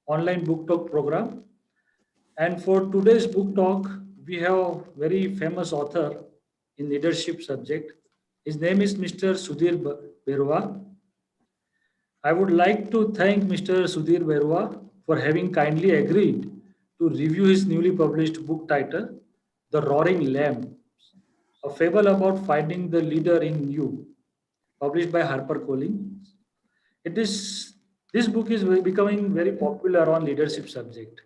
online book talk program. And for today's book talk, we have very famous author in leadership subject. His name is Mr. Sudhir Berwa. I would like to thank Mr. Sudhir Berwa for having kindly agreed to review his newly published book titled The Roaring Lamb, a fable about finding the leader in you, published by HarperCollins. It is this book is becoming very popular on leadership subject.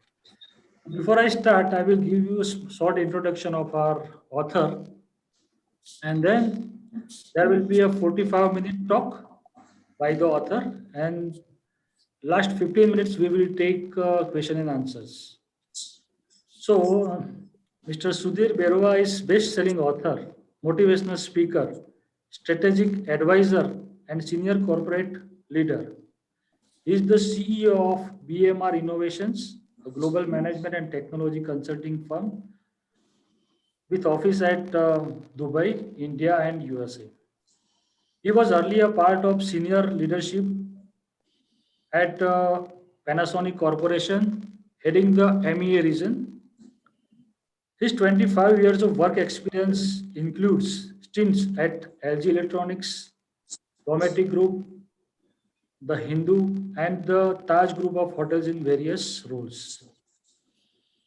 Before I start, I will give you a short introduction of our author, and then there will be a 45-minute talk by the author, and last 15 minutes we will take question and answers. So, Mr. Sudhir Berwa is best-selling author, motivational speaker, strategic advisor, and senior corporate leader. He is the CEO of BMR Innovations, a global management and technology consulting firm with office at Dubai, India, and USA. He was earlier part of senior leadership at Panasonic Corporation, heading the MEA region. His 25 years of work experience includes stints at LG Electronics, Dometic Group, the Hindu, and the Taj Group of hotels in various roles.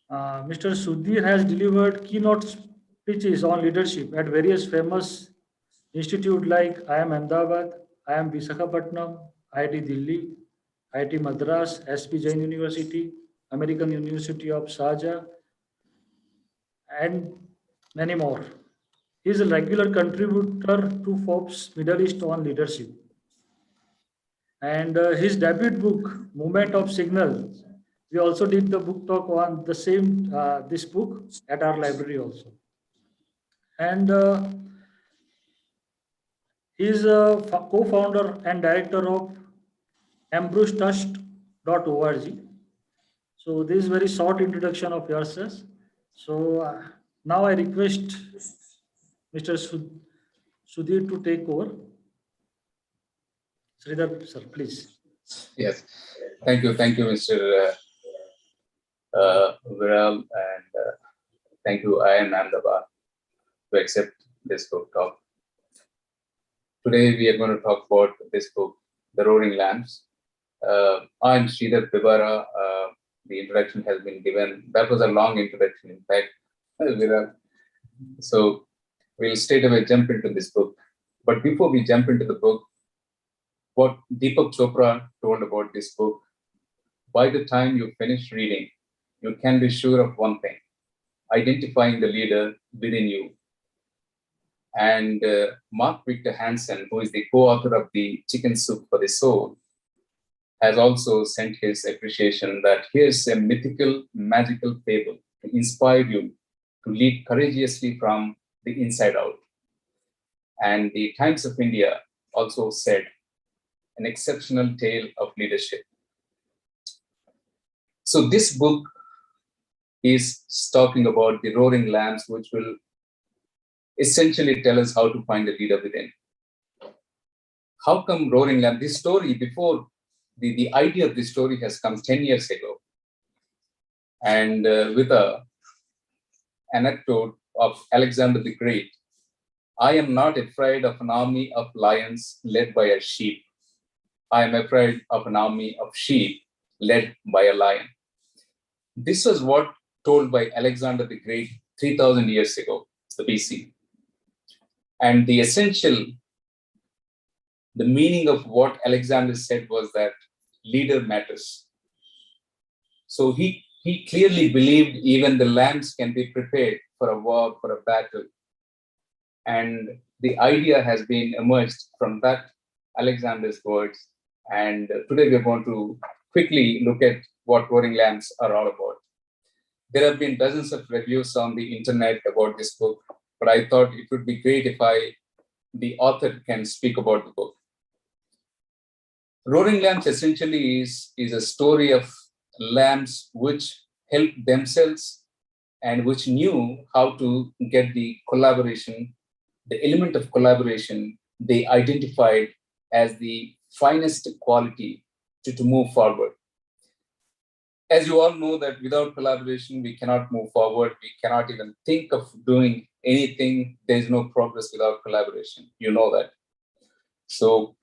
Mr. Sudhir has delivered keynote speeches on leadership at various famous institutes like IIM Ahmedabad, IIM Visakhapatnam, IIT Delhi, IIT Madras, SP Jain University, American University of Sharjah, and many more. He is a regular contributor to Forbes Middle East on leadership. And his debut book, Movement of Signal, we also did the book talk on the same this book at our library also. And he is a co-founder and director of ambrustrust.org. So this is very short introduction of yourself. So now I request Mr. Sudhir to take over. Sridhar, sir, please. Yes, thank you, Mr. Viral, and thank you, IIM Ahmedabad, to accept this book talk. Today we are going to talk about this book, The Roaring Lambs. I'm Sridhar Bibara. The introduction has been given. That was a long introduction, in fact, Viral. So we'll straight away jump into this book. But before we jump into the book, what Deepak Chopra told about this book, by the time you finish reading, you can be sure of one thing: identifying the leader within you. And Mark Victor Hansen, who is the co-author of the Chicken Soup for the Soul, has also sent his appreciation that here's a mythical, magical fable to inspire you to lead courageously from the inside out. And the Times of India also said, an exceptional tale of leadership. So this book is talking about the roaring lambs, which will essentially tell us how to find a leader within. How come roaring lamb? This story, before the idea of this story has come 10 years ago. And with a anecdote of Alexander the Great, I am not afraid of an army of lions led by a sheep. I am afraid of an army of sheep led by a lion. This was what told by Alexander the Great 3000 years ago, the BC. And the meaning of what Alexander said was that leader matters. So he clearly believed even the lambs can be prepared for a war, for a battle. And the idea has been emerged from that Alexander's words. And today we're going to quickly look at what roaring lambs are all about. There have been dozens of reviews on the internet about this book, but I thought it would be great if the author can speak about the book. Roaring Lambs essentially is a story of lambs which helped themselves and which knew how to get the collaboration, the element of collaboration they identified as the finest quality to move forward. As you all know that without collaboration, we cannot move forward. We cannot even think of doing anything. There is no progress without collaboration. You know that. So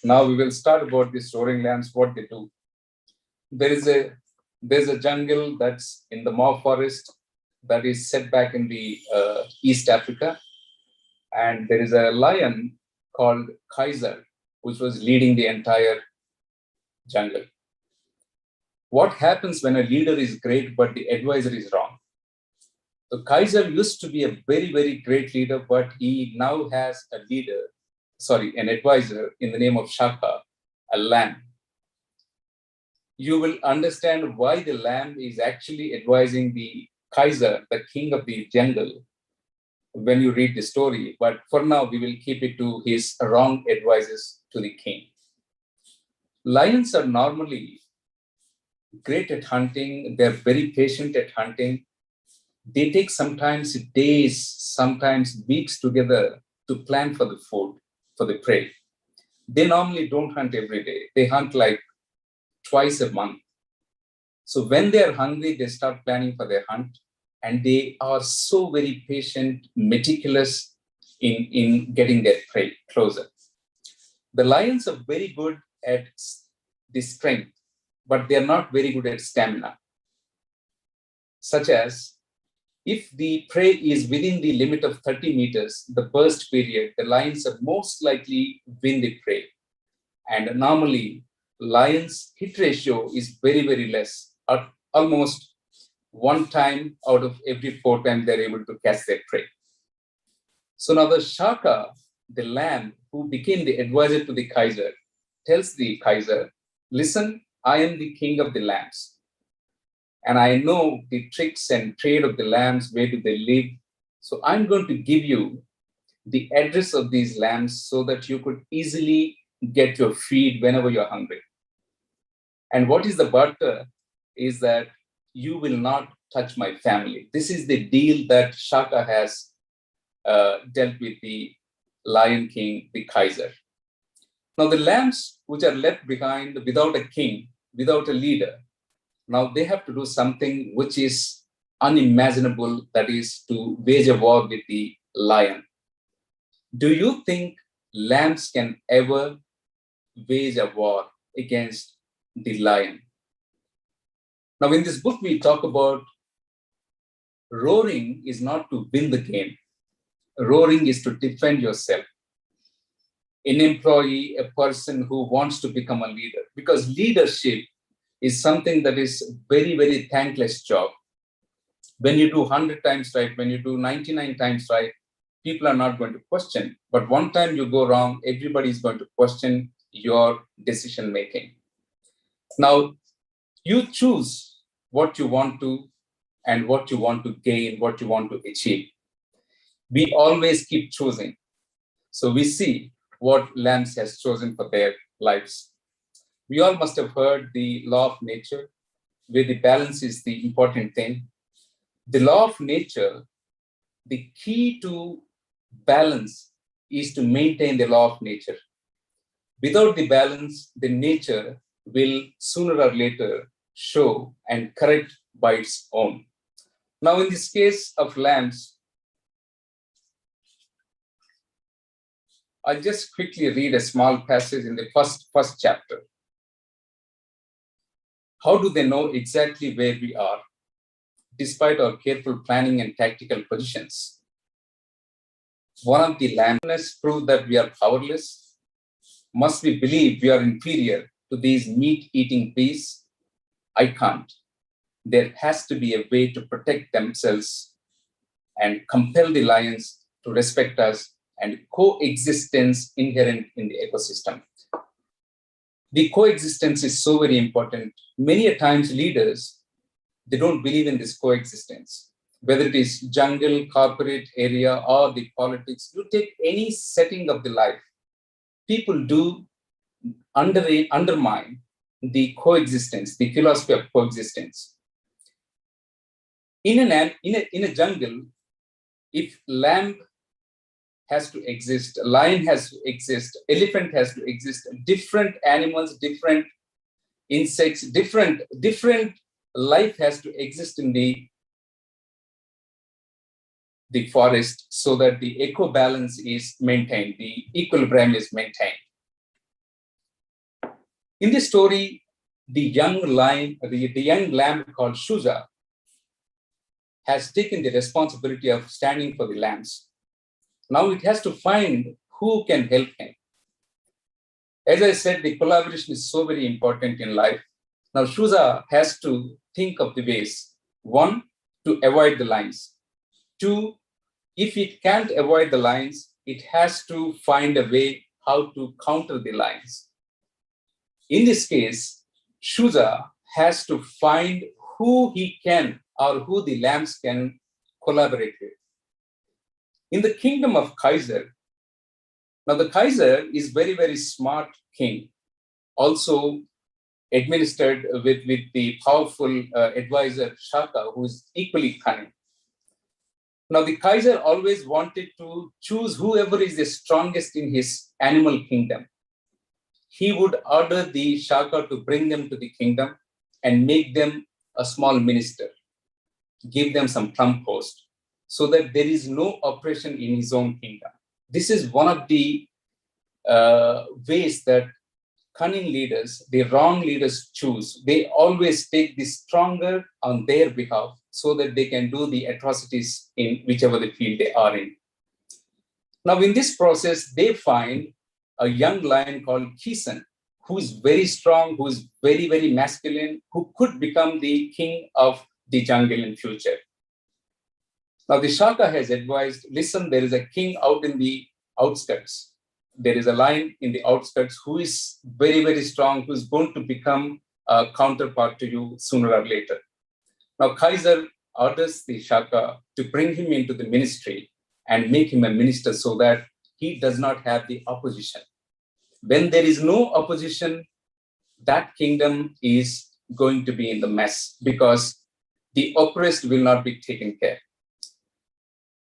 now we will start about these roaring lions, what they do. There's a jungle that's in the Mau forest that is set back in the East Africa. And there is a lion called Kaiser, which was leading the entire jungle. What happens when a leader is great, but the advisor is wrong? So Kaiser used to be a very, very great leader, but he now has an advisor in the name of Shaka, a lamb. You will understand why the lamb is actually advising the Kaiser, the king of the jungle, when you read the story. But for now, we will keep it to his wrong advices to the king. Lions are normally great at hunting. They're very patient at hunting. They take sometimes days, sometimes weeks together to plan for the food, for the prey. They normally don't hunt every day. They hunt like twice a month. So when they are hungry, they start planning for their hunt. And they are so very patient, meticulous in getting their prey closer. The lions are very good at the strength, but they are not very good at stamina. Such as, if the prey is within the limit of 30 meters, the burst period, the lions are most likely win the prey. And normally, lions' hit ratio is very, very less, at almost 1 time out of every 4 times they're able to catch their prey. So now the Shaka, the lamb who became the advisor to the Kaiser, tells the Kaiser, listen, I am the king of the lambs. And I know the tricks and trade of the lambs, where do they live. So I'm going to give you the address of these lambs so that you could easily get your feed whenever you're hungry. And what is the barter is that you will not touch my family. This is the deal that Shaka has dealt with the Lion King, the Kaiser. Now the lambs which are left behind without a king, without a leader, now they have to do something which is unimaginable, that is to wage a war with the lion. Do you think lambs can ever wage a war against the lion? Now, in this book, we talk about roaring is not to win the game. Roaring is to defend yourself. An employee, a person who wants to become a leader, because leadership is something that is very, very thankless job. When you do 100 times right, when you do 99 times right, people are not going to question. But one time you go wrong, everybody is going to question your decision making. Now, you choose what you want to and what you want to gain, what you want to achieve. We always keep choosing. So we see what lambs has chosen for their lives. We all must have heard the law of nature, where the balance is the important thing. The law of nature, the key to balance is to maintain the law of nature. Without the balance, the nature will sooner or later show and correct by its own. Now, in this case of lambs, I'll just quickly read a small passage in the first chapter. How do they know exactly where we are, despite our careful planning and tactical positions? One of the lambs prove that we are powerless. Must we believe we are inferior to these meat-eating beasts? I can't. There has to be a way to protect themselves and compel the lions to respect us, and coexistence inherent in the ecosystem. The coexistence is so very important. Many a times leaders, they don't believe in this coexistence. Whether it is jungle, corporate area, or the politics, you take any setting of the life, people do undermine the coexistence, the philosophy of coexistence. In a jungle, if lamb has to exist, lion has to exist, elephant has to exist, different animals, different insects, different life has to exist in the forest so that the eco-balance is maintained, the equilibrium is maintained. In this story, the young lamb called Shuja has taken the responsibility of standing for the lambs. Now it has to find who can help him. As I said, the collaboration is so very important in life. Now Shuja has to think of the ways. One, to avoid the lions. Two, if it can't avoid the lions, it has to find a way how to counter the lions. In this case, Shuja has to find who he can or who the lambs can collaborate with. In the kingdom of Kaiser, now the Kaiser is very, very smart king, also administered with the powerful advisor Shaka, who is equally cunning. Now the Kaiser always wanted to choose whoever is the strongest in his animal kingdom. He would order the Shaka to bring them to the kingdom and make them a small minister, give them some trump post, so that there is no oppression in his own kingdom. This is one of the ways that cunning leaders, the wrong leaders choose. They always take the stronger on their behalf so that they can do the atrocities in whichever the field they are in. Now, in this process, they find a young lion called Kisan, who is very strong, who is very, very masculine, who could become the king of the jungle in future. Now, the Shaka has advised, listen, there is a king out in the outskirts. There is a lion in the outskirts who is very, very strong, who is going to become a counterpart to you sooner or later. Now, Kaiser orders the Shaka to bring him into the ministry and make him a minister so that he does not have the opposition. When there is no opposition, that kingdom is going to be in the mess because the oppressed will not be taken care.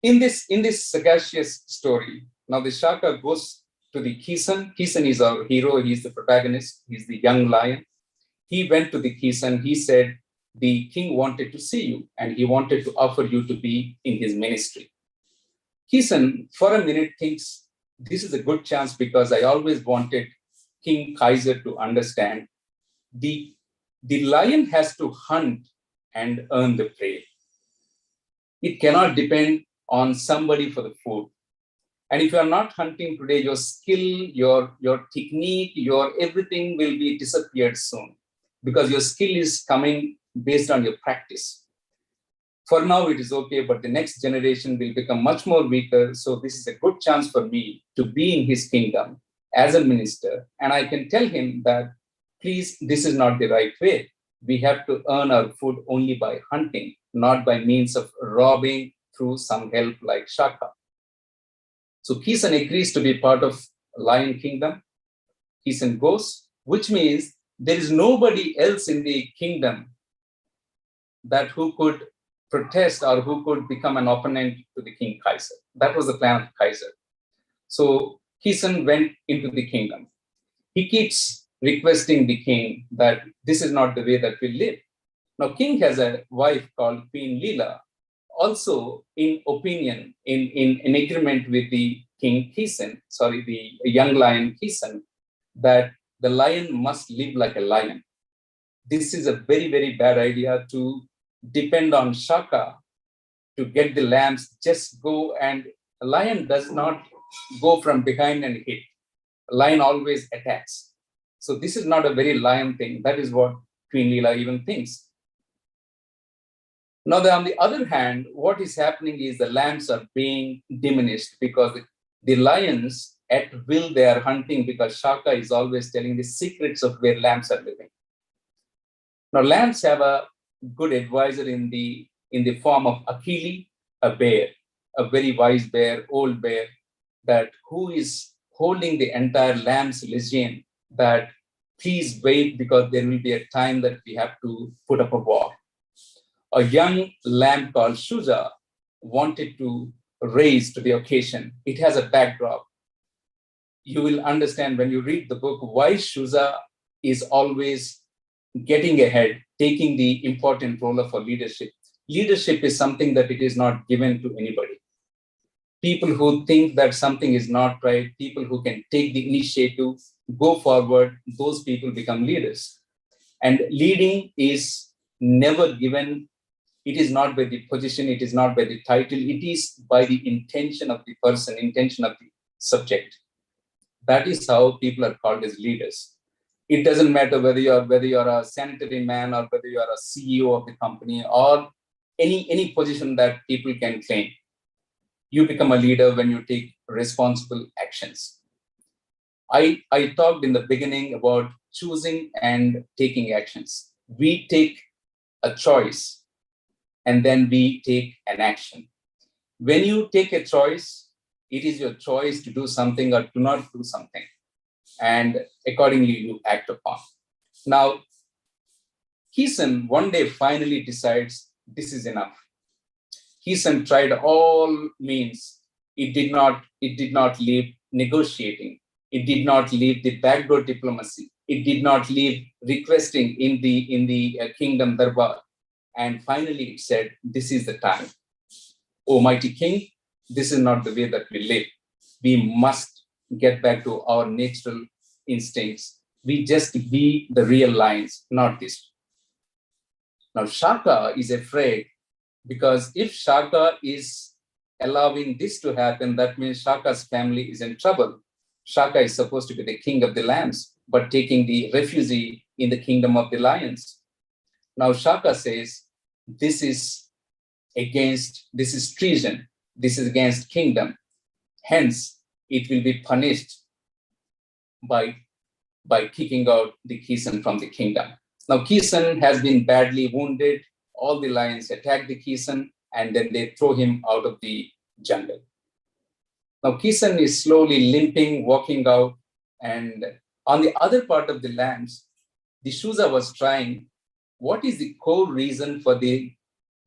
In this sagacious story, now the Shaka goes to the Kisan. Kisan is our hero. He's the protagonist. He's the young lion. He went to the Kisan. He said, the king wanted to see you and he wanted to offer you to be in his ministry. Kisan, for a minute, thinks, this is a good chance because I always wanted King Kaiser to understand the lion has to hunt and earn the prey. It cannot depend on somebody for the food. And if you are not hunting today, your skill, your technique, your everything will be disappeared soon because your skill is coming based on your practice. For now, it is okay, but the next generation will become much more weaker. So this is a good chance for me to be in his kingdom as a minister. And I can tell him that, please, this is not the right way. We have to earn our food only by hunting, not by means of robbing through some help like Shaka. So Kisan agrees to be part of Lion Kingdom. Kisan goes, which means there is nobody else in the kingdom that who could protest or who could become an opponent to the King Kaiser. That was the plan of Kaiser. So Kisan went into the kingdom. He keeps requesting the king that this is not the way that we live. Now, king has a wife called Queen Leela, also in opinion, in agreement with the King Kisan, the young lion Kisan, that the lion must live like a lion. This is a very, very bad idea to depend on Shaka to get the lambs. Just go, and a lion does not go from behind and hit. A lion always attacks. So this is not a very lion thing. That is what Queen Leela even thinks. Now, on the other hand, what is happening is the lambs are being diminished because the lions at will they are hunting because Shaka is always telling the secrets of where lambs are living. Now, lambs have a good advisor in the form of Akili, a bear, a very wise bear, old bear, that who is holding the entire lambs legion, that please wait because there will be a time that we have to put up a wall. A young lamb called Shuja wanted to raise to the occasion. It has a backdrop. You will understand when you read the book why Shuja is always getting ahead, taking the important role of a leadership. Leadership is something that it is not given to anybody. People who think that something is not right, people who can take the initiative, go forward, those people become leaders. And leading is never given. It is not by the position, it is not by the title, it is by the intention of the person, intention of the subject. That is how people are called as leaders. It doesn't matter whether you're a sanitary man or whether you are a CEO of the company or any position that people can claim. You become a leader when you take responsible actions. I talked in the beginning about choosing and taking actions. We take a choice and then we take an action. When you take a choice, it is your choice to do something or to not do something. And accordingly, you act upon. Now, Keeson one day finally decides this is enough. Keeson tried all means. It did not leave negotiating. It did not leave the backdoor diplomacy. It did not leave requesting in the kingdom darbar. And finally, it said, "This is the time. O mighty king, this is not the way that we live. We must get back to our natural instincts. We just be the real lions, not this." Now, Shaka is afraid because if Shaka is allowing this to happen, that means Shaka's family is in trouble. Shaka is supposed to be the king of the lambs, but taking the refugee in the kingdom of the lions. Now, Shaka says, this is treason. This is against kingdom. Hence, it will be punished by kicking out the Keeson from the kingdom. Now, Keeson has been badly wounded. All the lions attack the Keeson and then they throw him out of the jungle. Now, Keeson is slowly limping, walking out. And on the other part of the lambs, the Shuza was trying, what is the core reason for the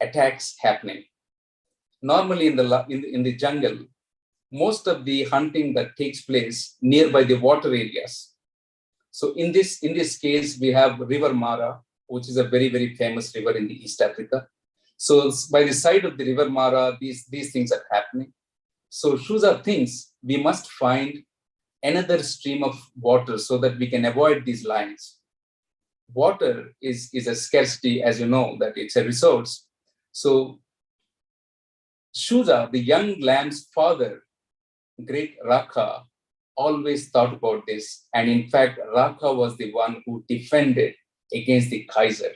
attacks happening? Normally in the jungle, most of the hunting that takes place nearby the water areas. So in this case, we have River Mara, which is a very, very famous river in the East Africa. So by the side of the River Mara, these things are happening. So Shuza thinks we must find another stream of water so that we can avoid these lions. Water is a scarcity, as you know, that it's a resource. So Shuza, the young lamb's father, great Raka, always thought about this. And in fact, Raka was the one who defended against the Kaiser.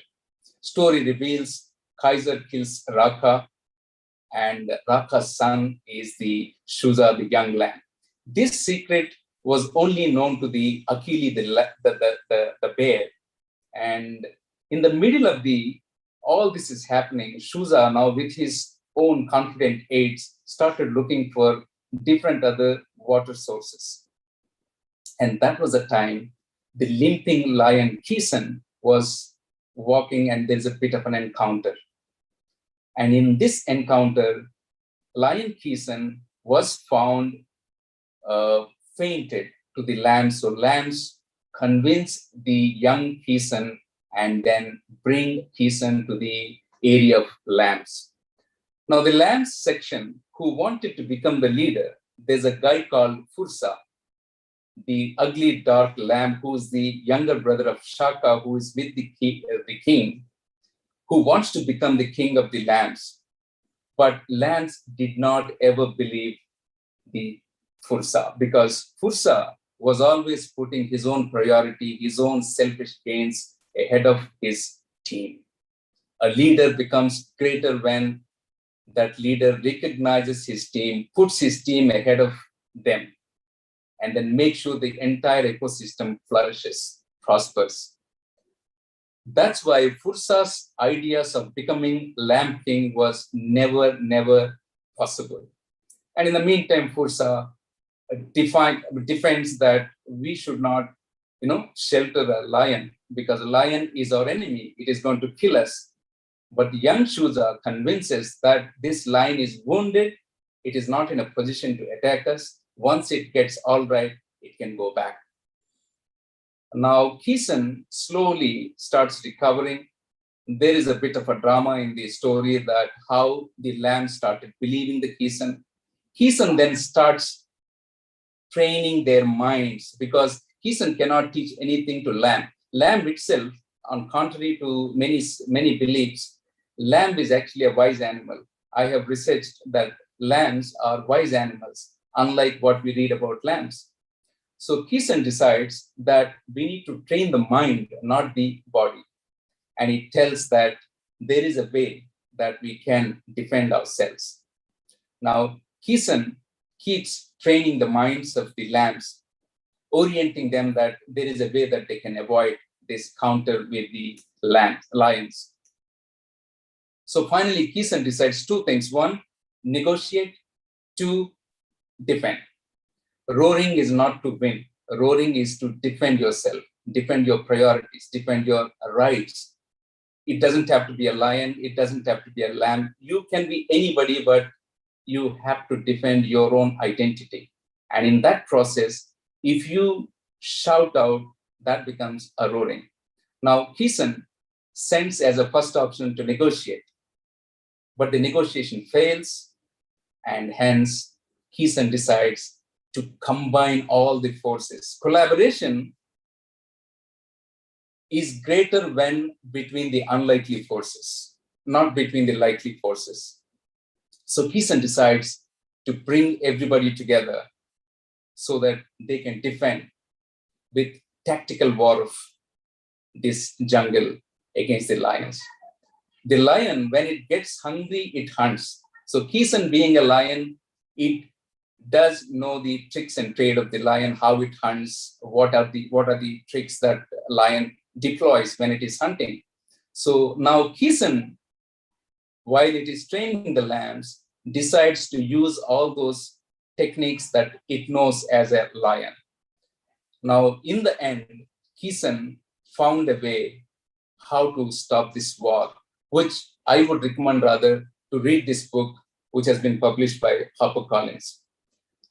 Story reveals Kaiser kills Raka and Raka's son is the Shuza, the young lamb. This secret was only known to the Akili, the bear. And in the middle of all this is happening, Shuza, now with his own confident aides, started looking for different other water sources. And that was the time the limping lion Keeson was walking and there's a bit of an encounter. And in this encounter, lion Keeson was found fainted to the lambs. So lambs convince the young Keeson and then bring Keeson to the area of lambs. Now the lambs section who wanted to become the leader, there's a guy called Fursa, the ugly dark lamb who's the younger brother of Shaka, who is with the king, who wants to become the king of the lambs. But lambs did not ever believe the Fursa because Fursa was always putting his own priority, his own selfish gains ahead of his team. A leader becomes greater when that leader recognizes his team, puts his team ahead of them, and then make sure the entire ecosystem flourishes, prospers. That's why Fursa's ideas of becoming Lamb King was never possible. And in the meantime, Fursa defends that we should not, shelter a lion because a lion is our enemy. It is going to kill us. But young Shuza convinces that this lion is wounded. It is not in a position to attack us. Once it gets all right, it can go back. Now, Keeson slowly starts recovering. there is a bit of a drama in the story that how the lambs started believing the Kisan. Kisan then starts training their minds because Kisan cannot teach anything to lamb. Lamb itself, on contrary to many beliefs, lamb is actually a wise animal. I have researched that lambs are wise animals, unlike what we read about lambs. So Kisan decides that we need to train the mind, not the body. And he tells that there is a way that we can defend ourselves. Now, Kisan keeps training the minds of the lambs, orienting them that there is a way that they can avoid this counter with the lions. So finally, Kisan decides two things. One, negotiate. Two, defend. Roaring is not to win. Roaring is to defend yourself, defend your priorities, defend your rights. It doesn't have to be a lion. It doesn't have to be a lamb. You can be anybody, but you have to defend your own identity. And in that process, if you shout out, that becomes a roaring. Now, Kisan sends as a first option to negotiate, but the negotiation fails, and hence Kisan decides to combine all the forces. Collaboration is greater when between the unlikely forces, not between the likely forces. So Kisan decides to bring everybody together so that they can defend with tactical war of this jungle against the lions. The lion, when it gets hungry, it hunts. So Kisan, being a lion, it does know the tricks and trade of the lion, how it hunts, what are the tricks that lion deploys when it is hunting. So now Kisan, while it is training the lambs, decides to use all those techniques that it knows as a lion. Now, in the end, Kisan found a way how to stop this war, which I would recommend rather to read this book, which has been published by HarperCollins.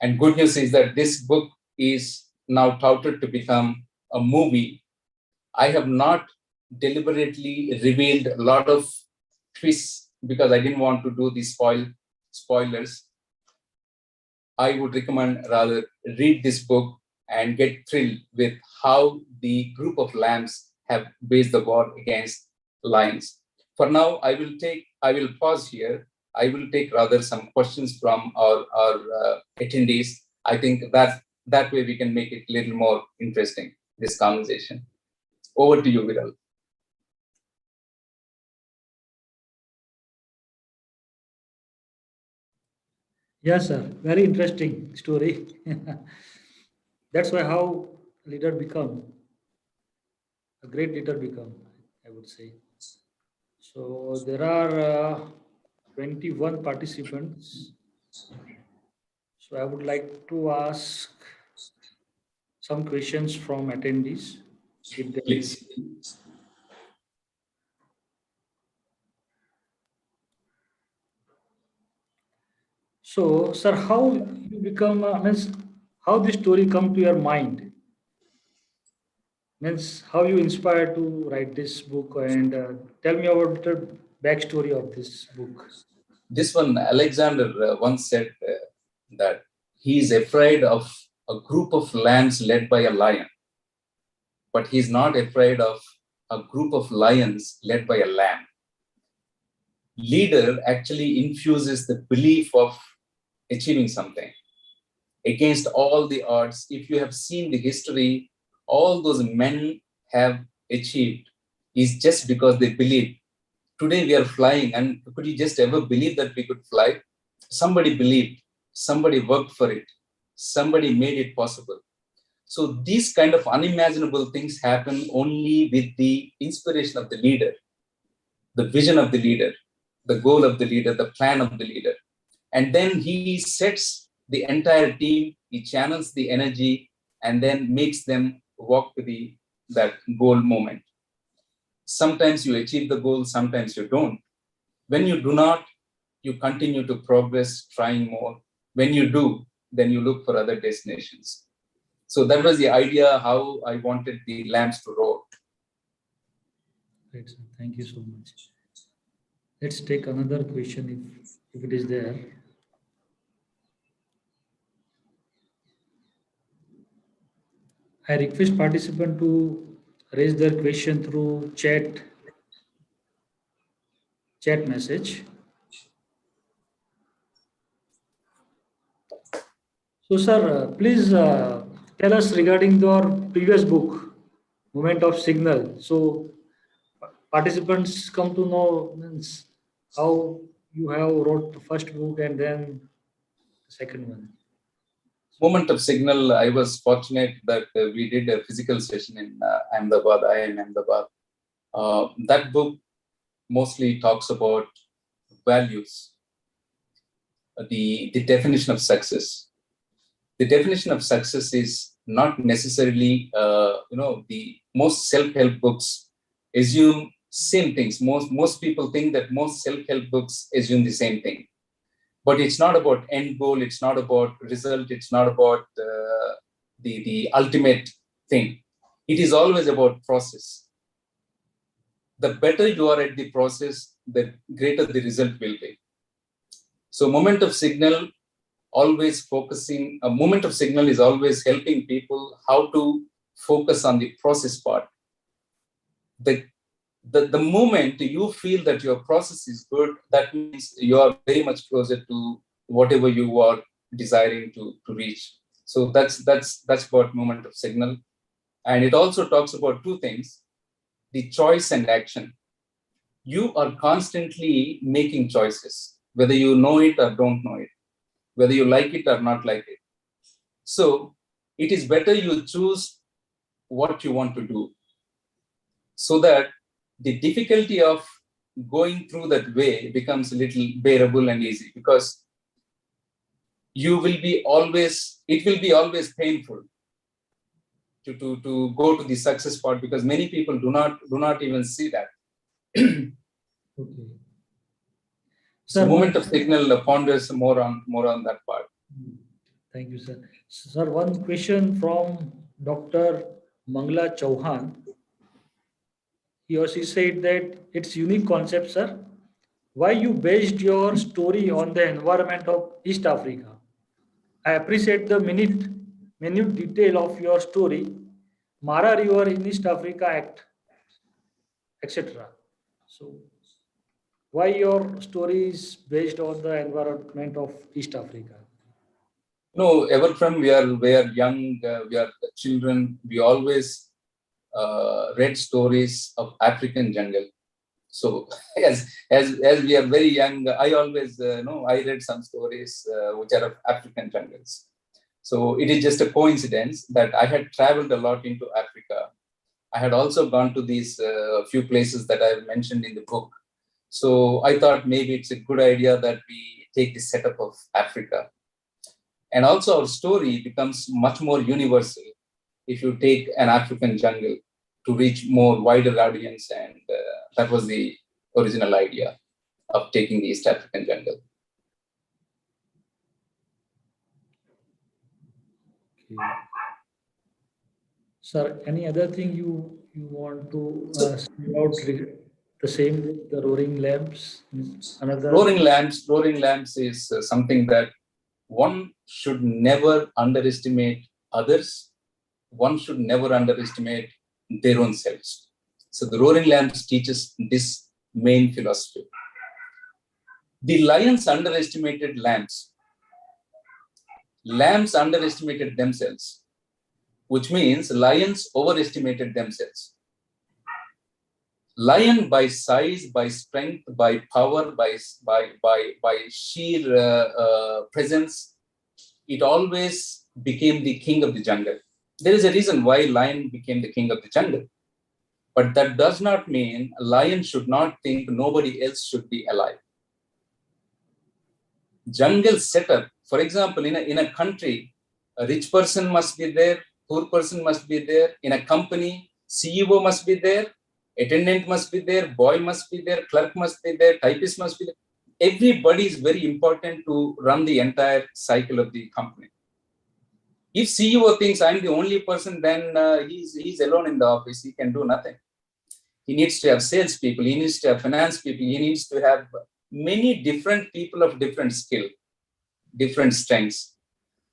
And good news is that this book is now touted to become a movie. I have not deliberately revealed a lot of twists because I didn't want to do the spoilers. I would recommend rather read this book and get thrilled with how the group of lambs have waged the war against lions. For now, I will pause here. I will take rather some questions from our attendees. I think that way we can make it a little more interesting, this conversation. Over to you, Viral. Yes, sir. Very interesting story. That's why how leader become a great leader become, I would say. So there are 21 participants. So I would like to ask some questions from attendees. If there is. Please. So, sir, how you become means how this story come to your mind? Means how you inspired to write this book and tell me about the backstory of this book. This one, Alexander once said that he is afraid of a group of lambs led by a lion, but he's not afraid of a group of lions led by a lamb. Leader actually infuses the belief of achieving something against all the odds. If you have seen the history, all those men have achieved is just because they believe. Today we are flying, and could you just ever believe that we could fly? Somebody believed, somebody worked for it, somebody made it possible. So these kind of unimaginable things happen only with the inspiration of the leader, the vision of the leader, the goal of the leader, the plan of the leader. And then he sets the entire team, he channels the energy, and then makes them walk to that goal moment. Sometimes you achieve the goal, sometimes you don't. When you do not, you continue to progress, trying more. When you do, then you look for other destinations. So that was the idea how I wanted the lambs to roar. Great, sir. Thank you so much. Let's take another question if it is there. I request participant to raise their question through chat message. So, sir, please tell us regarding your previous book, Moment of Signal. So, participants come to know means how you have wrote the first book and then the second one. Moment of Signal, I was fortunate that we did a physical session in Ahmedabad, I am Ahmedabad. That book mostly talks about values, the definition of success. The definition of success is not necessarily, the most self-help books assume same things. Most people think that most self-help books assume the same thing. But it's not about end goal, it's not about result, it's not about the ultimate thing. It is always about process. The better you are at the process, the greater the result will be. So moment of signal is always helping people how to focus on the process part. The moment you feel that your process is good, that means you are very much closer to whatever you are desiring to reach. So that's what moment of signal. And it also talks about two things: the choice and action. You are constantly making choices, whether you know it or don't know it, whether you like it or not like it. So it is better you choose what you want to do, so that the difficulty of going through that way becomes a little bearable and easy, because it will be always painful to go to the success part, because many people do not even see that. Okay. So Sir, moment of signal ponders more on that part. thank you, sir. Sir, one question from Dr. Mangla Chauhan. He or she said that it's unique concept, sir. Why you based your story on the environment of East Africa? I appreciate the minute detail of your story. Mara River in East Africa Act, etc. So, why your story is based on the environment of East Africa? No, ever from we are young, we are children. We always read stories of African jungle. So as we are very young, I always I read some stories which are of African jungles. So it is just a coincidence that I had traveled a lot into Africa. I had also gone to these few places that I have mentioned in the book. So I thought maybe it's a good idea that we take the setup of Africa. And also our story becomes much more universal if you take an African jungle to reach more wider audience. And that was the original idea of taking the East African jungle. Okay. Sir, any other thing you want to say about the same with the roaring lamps? Another. Roaring lamps is something that one should never underestimate others. One should never underestimate their own selves. So the roaring lamps teaches this main philosophy. The lions underestimated lambs. Lambs underestimated themselves, which means lions overestimated themselves. Lion by size, by strength, by power, by sheer presence, it always became the king of the jungle. There is a reason why lion became the king of the jungle. But that does not mean a lion should not think nobody else should be alive. Jungle setup, for example, in a country, a rich person must be there, poor person must be there. In a company, CEO must be there, attendant must be there, boy must be there, clerk must be there, typist must be there. Everybody is very important to run the entire cycle of the company. If CEO thinks I'm the only person, then he's alone in the office. He can do nothing. He needs to have sales people. He needs to have finance people. He needs to have many different people of different skill, different strengths.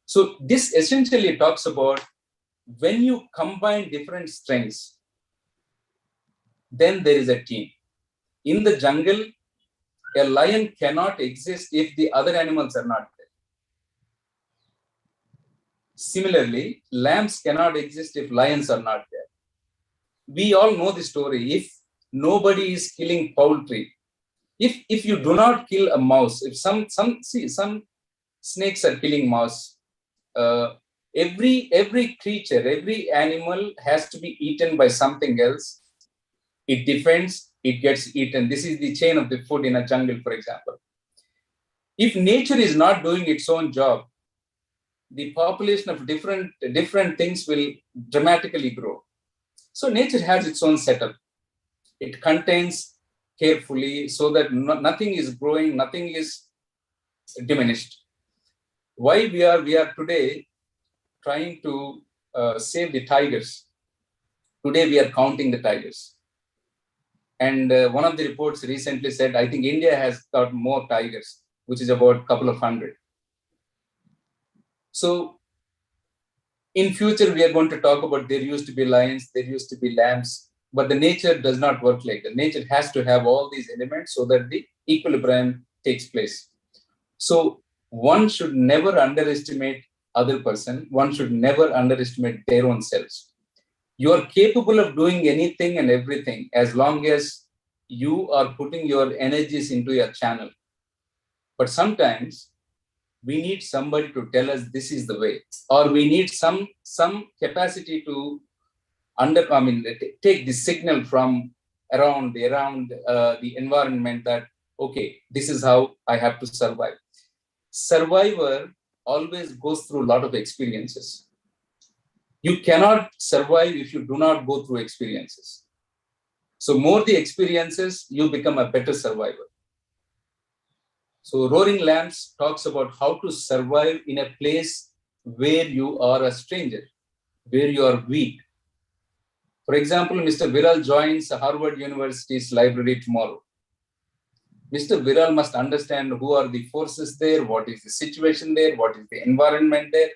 So this essentially talks about when you combine different strengths, then there is a team. In the jungle, a lion cannot exist if the other animals are not there. Similarly, lambs cannot exist if lions are not there. We all know the story. If nobody is killing poultry, if you do not kill a mouse, if some snakes are killing mouse, every creature, every animal has to be eaten by something else. It defends, it gets eaten. This is the chain of the food in a jungle, for example. If nature is not doing its own job, the population of different things will dramatically grow. So nature has its own setup. It contains carefully so that nothing is growing, nothing is diminished. Why we are today trying to save the tigers. Today we are counting the tigers. And one of the reports recently said, I think India has got more tigers, which is about a couple of hundred. So in future, we are going to talk about there used to be lions, there used to be lambs, but the nature does not work like that. Nature has to have all these elements so that the equilibrium takes place. So one should never underestimate other person. One should never underestimate their own selves. You are capable of doing anything and everything as long as you are putting your energies into your channel. But sometimes we need somebody to tell us this is the way, or we need some capacity to take the signal from around the environment that, okay, this is how I have to survive. Survivor always goes through a lot of experiences. You cannot survive if you do not go through experiences. So more the experiences, you become a better survivor. So Roaring Lamps talks about how to survive in a place where you are a stranger, where you are weak. For example, Mr. Viral joins Harvard University's library tomorrow. Mr. Viral must understand who are the forces there, what is the situation there, what is the environment there.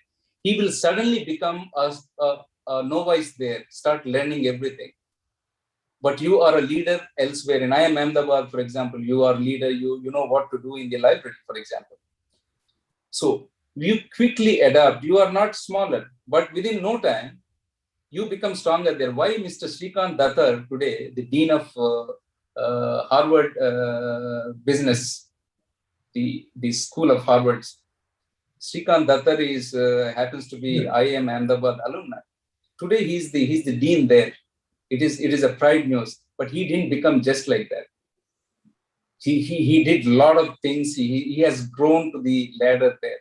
He will suddenly become a novice there, start learning everything. But you are a leader elsewhere. And I am Ahmedabad, for example, you are leader, you know what to do in the library, for example. So you quickly adapt. You are not smaller, but within no time, you become stronger there. Why Mr. Srikant Datar today, the Dean of Harvard Business, the School of Harvard, Srikant Datar happens to be IIM Ahmedabad alumni. Today he's the Dean there. It is a pride news, but he didn't become just like that. He did a lot of things. He has grown to the ladder there.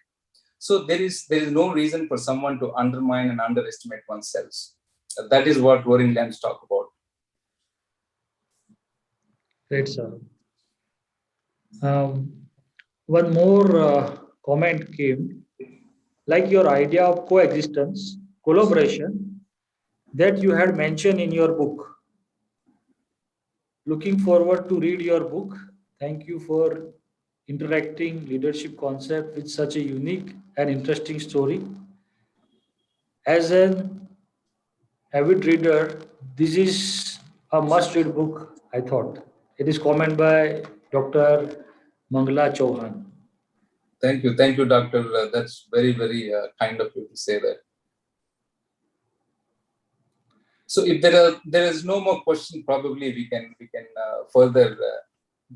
So there is no reason for someone to undermine and underestimate oneself. That is what Roaring Lamps talk about. Great, sir. One more comment came, like your idea of coexistence, collaboration that you had mentioned in your book. Looking forward to read your book. Thank you for interacting leadership concept with such a unique and interesting story. As an avid reader, this is a must-read book, I thought. It is commented by Dr. Mangala Chauhan. Thank you, Doctor. That's very kind of you to say that. So if there is no more question, probably we can further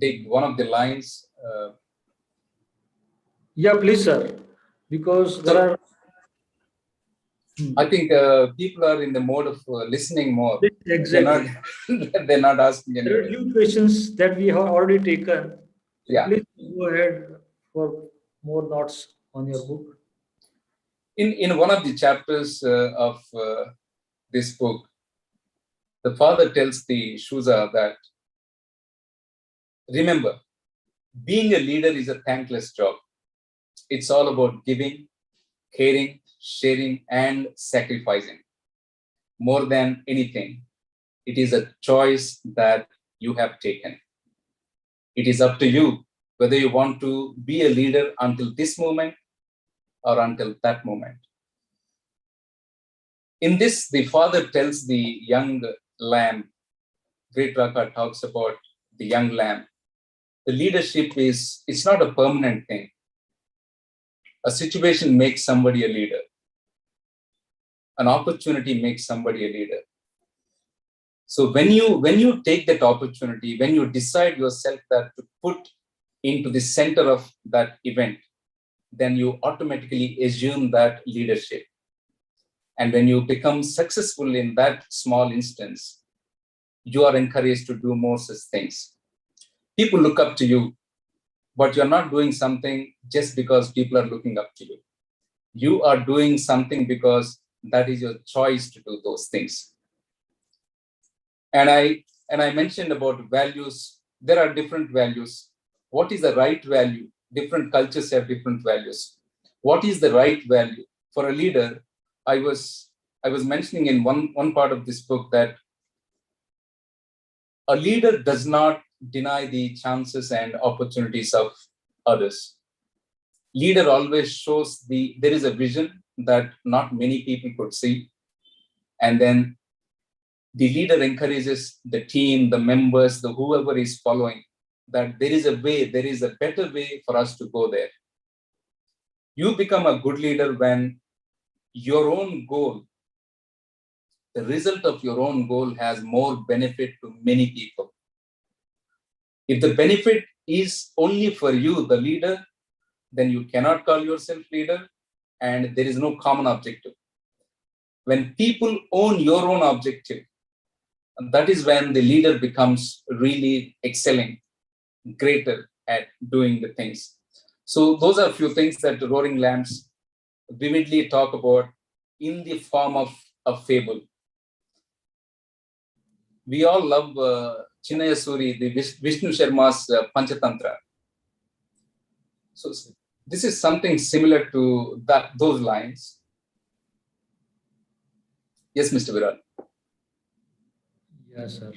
take one of the lines. Yeah, please, sir. Because there are. I think people are in the mode of listening more. Exactly. They're not asking There are anything. few questions that we have already taken. Yeah. Please go ahead for more notes on your book. In one of the chapters of this book, the father tells the Shuza that, remember, being a leader is a thankless job. It's all about giving, caring, sharing, and sacrificing. More than anything, It is a choice that you have taken. It is up to you whether you want to be a leader until this moment or until that moment. In this, the father tells the young lamb, Great Raka talks about the young lamb. The leadership it's not a permanent thing. A situation makes somebody a leader. An opportunity makes somebody a leader. So when you take that opportunity, when you decide yourself that to put into the center of that event, then you automatically assume that leadership. And when you become successful in that small instance, you are encouraged to do more such things. People look up to you, but you're not doing something just because people are looking up to you. You are doing something because that is your choice to do those things. And I mentioned about values. There are different values. What is the right value? Different cultures have different values. What is the right value? For a leader, I was mentioning in one part of this book that a leader does not deny the chances and opportunities of others. Leader always shows there is a vision that not many people could see. And then the leader encourages the team, the members, the whoever is following, that there is a way, there is a better way for us to go there. You become a good leader when your own goal, the result of your own goal has more benefit to many people. If the benefit is only for you, the leader, then you cannot call yourself leader, and there is no common objective. When people own your own objective, that is when the leader becomes really excelling, greater at doing the things. So those are a few things that the Roaring Lambs vividly talk about in the form of a fable. We all love Chinnaya Suri, the Vishnu Sharma's Panchatantra. So this is something similar to those lines. Yes, Mr. Viral. Yes, sir.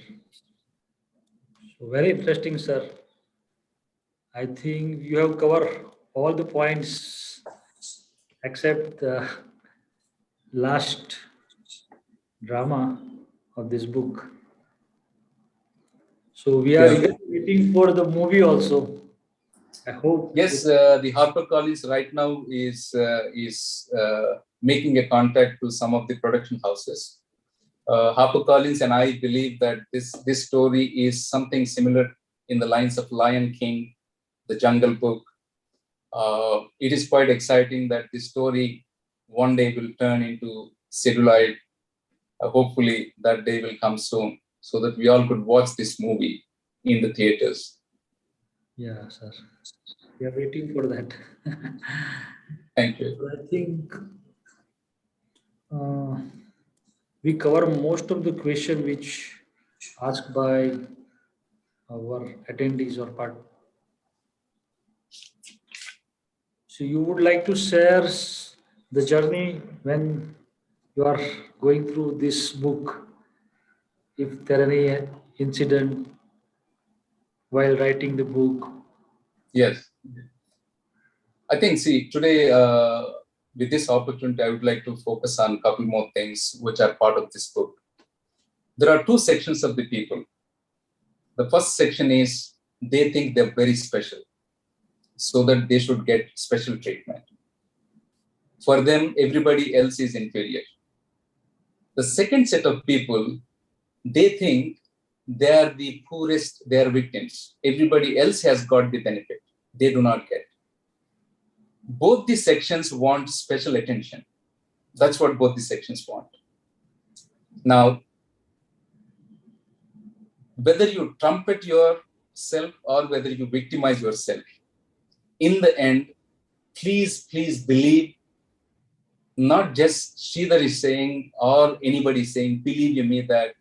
So very interesting, sir. I think you have covered all the points except the last drama of this book. So we are Yeah. waiting for the movie also. I hope. Yes, the HarperCollins right now is making a contact to some of the production houses. HarperCollins and I believe that this story is something similar in the lines of Lion King, The Jungle Book. It is quite exciting that this story one day will turn into celluloid. Hopefully that day will come soon so that we all could watch this movie in the theaters. Yeah, sir. We are waiting for that. Thank you. I think uh, we cover most of the question which asked by our attendees or part. So you would like to share the journey when you are going through this book, if there are any incident while writing the book. Yes. I think, see, today with this opportunity, I would like to focus on a couple more things which are part of this book. There are two sections of the people. The first section is they think they're very special, so that they should get special treatment. For them, everybody else is inferior. The second set of people, they think they are the poorest, they are victims. Everybody else has got the benefit. They do not get. Both the sections want special attention. That's what both the sections want. Now, whether you trumpet yourself or whether you victimize yourself, in the end, please believe, not just Sridhar is saying or anybody saying, believe you me, that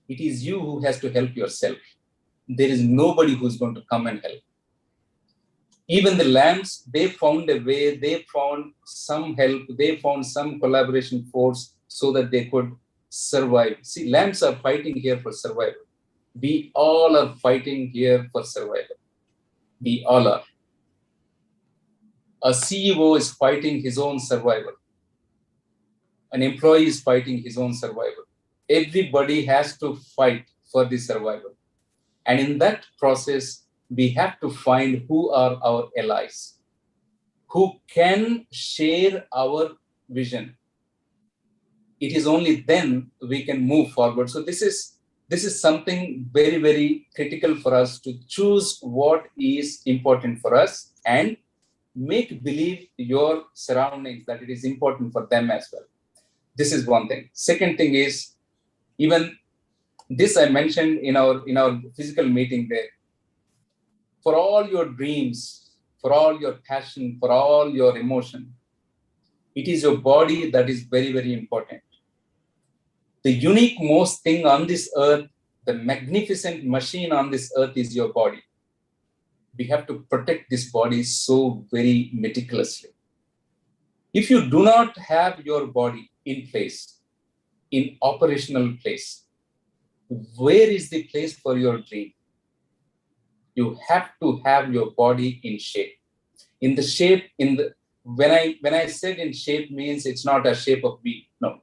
it is you who has to help yourself. There is nobody who's going to come and help. Even the lambs, they found a way, they found some help, they found some collaboration force so that they could survive. See, lambs are fighting here for survival. We all are fighting here for survival. We all are. A CEO is fighting his own survival. An employee is fighting his own survival. Everybody has to fight for the survival. And in that process, we have to find who are our allies, who can share our vision. It is only then we can move forward. So this is something very, very critical for us to choose what is important for us and make believe your surroundings that it is important for them as well. This is one thing. Second thing is, even this I mentioned in our physical meeting there. For all your dreams, for all your passion, for all your emotion, it is your body that is very, very important. The unique most thing on this earth, the magnificent machine on this earth is your body. We have to protect this body so very meticulously. If you do not have your body in place, in operational place, where is the place for your dream? You have to have your body in shape. In the shape, when I said in shape means it's not a shape of B. No.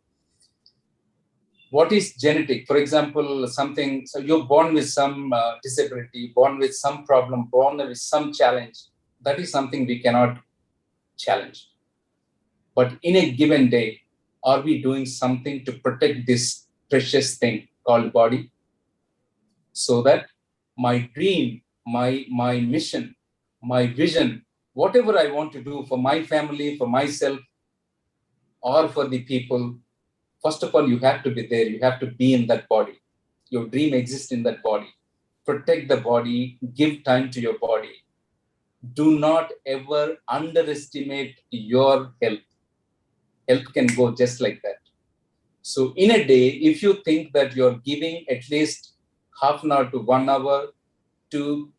What is genetic? For example, something, so you're born with some disability, born with some problem, born with some challenge. That is something we cannot challenge. But in a given day, are we doing something to protect this precious thing called body? So that my dream, my mission, my vision, whatever I want to do for my family, for myself, or for the people, first of all, you have to be there. You have to be in that body. Your dream exists in that body. Protect the body. Give time to your body. Do not ever underestimate your health. Health can go just like that. So in a day, if you think that you're giving at least half an hour to 1 hour to,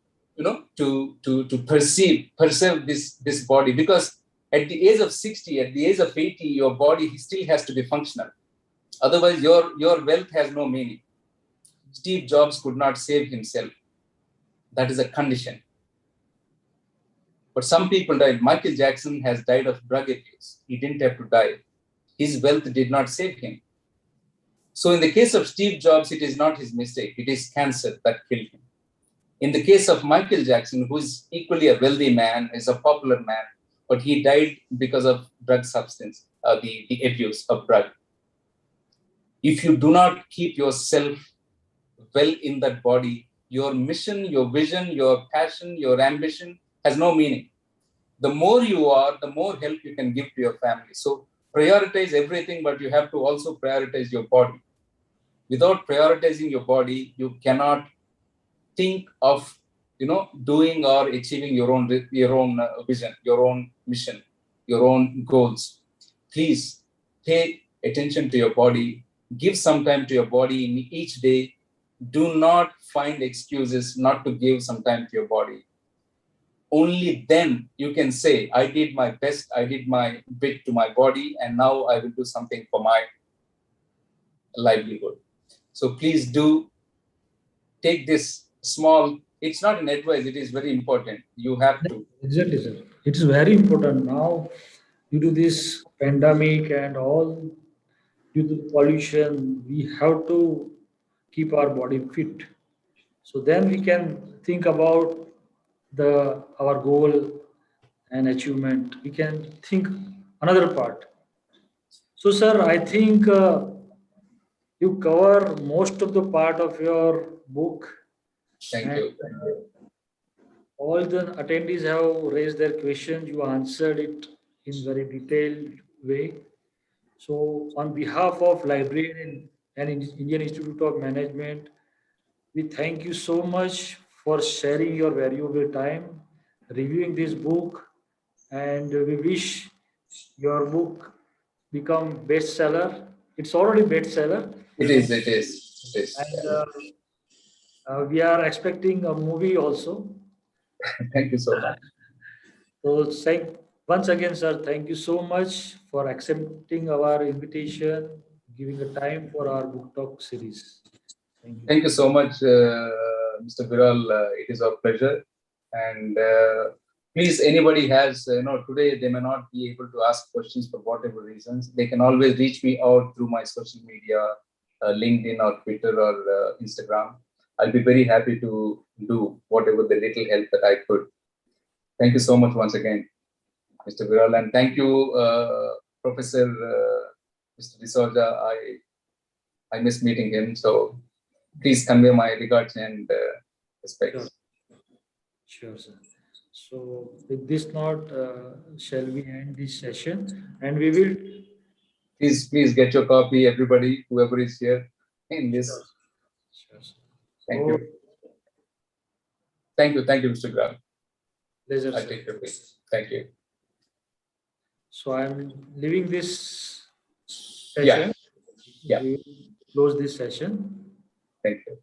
to preserve this body, because at the age of 60, at the age of 80, your body still has to be functional. Otherwise, your wealth has no meaning. Steve Jobs could not save himself. That is a condition. But some people died. Michael Jackson has died of drug abuse. He didn't have to die. His wealth did not save him. So in the case of Steve Jobs, it is not his mistake. It is cancer that killed him. In the case of Michael Jackson, who is equally a wealthy man, is a popular man, but he died because of drug substance, the abuse of drug. If you do not keep yourself well in that body, your mission, your vision, your passion, your ambition has no meaning. The more you are, the more help you can give to your family. So prioritize everything, but you have to also prioritize your body. Without prioritizing your body, you cannot think of doing or achieving your own vision, your own mission, your own goals. Please pay attention to your body. Give some time to your body in each day. Do not find excuses not to give some time to your body. Only then you can say, I did my best, I did my bit to my body, and now I will do something for my livelihood. So please do take this small, it's not an advice, it is very important. You have to. Exactly, sir. It is very important now due to this pandemic and all, due to pollution, we have to keep our body fit. So then we can think about our goal and achievement. We can think another part. So, sir, I think you cover most of the part of your book, Thank and you. all the attendees have raised their questions. You answered it in very detailed way. So, on behalf of librarian and Indian Institute of Management, we thank you so much for sharing your valuable time, reviewing this book, and we wish your book become bestseller. It's already bestseller, It is, it is, it is. and Yeah. we are expecting a movie also. Thank you so much. So, once again, sir, thank you so much for accepting our invitation, giving a time for our book talk series. Thank you. Thank you so much, Mr. Viral. It is our pleasure. And please, anybody has, today they may not be able to ask questions for whatever reasons. They can always reach me out through my social media, LinkedIn or Twitter or Instagram. I'll be very happy to do whatever the little help that I could. Thank you so much once again, Mr. Viral. And thank you, Professor Mr. D'Souza. I miss meeting him. So please convey my regards and respects. Sure, sir. So with this note, shall we end this session? And we will. Please get your copy, everybody, whoever is here in this. Sure, sir. Thank you. Thank you, Mr. Grab. Pleasure, I'll sir. take your place. Thank you. So I'm leaving this session. Yeah. We will close this session. Thank you.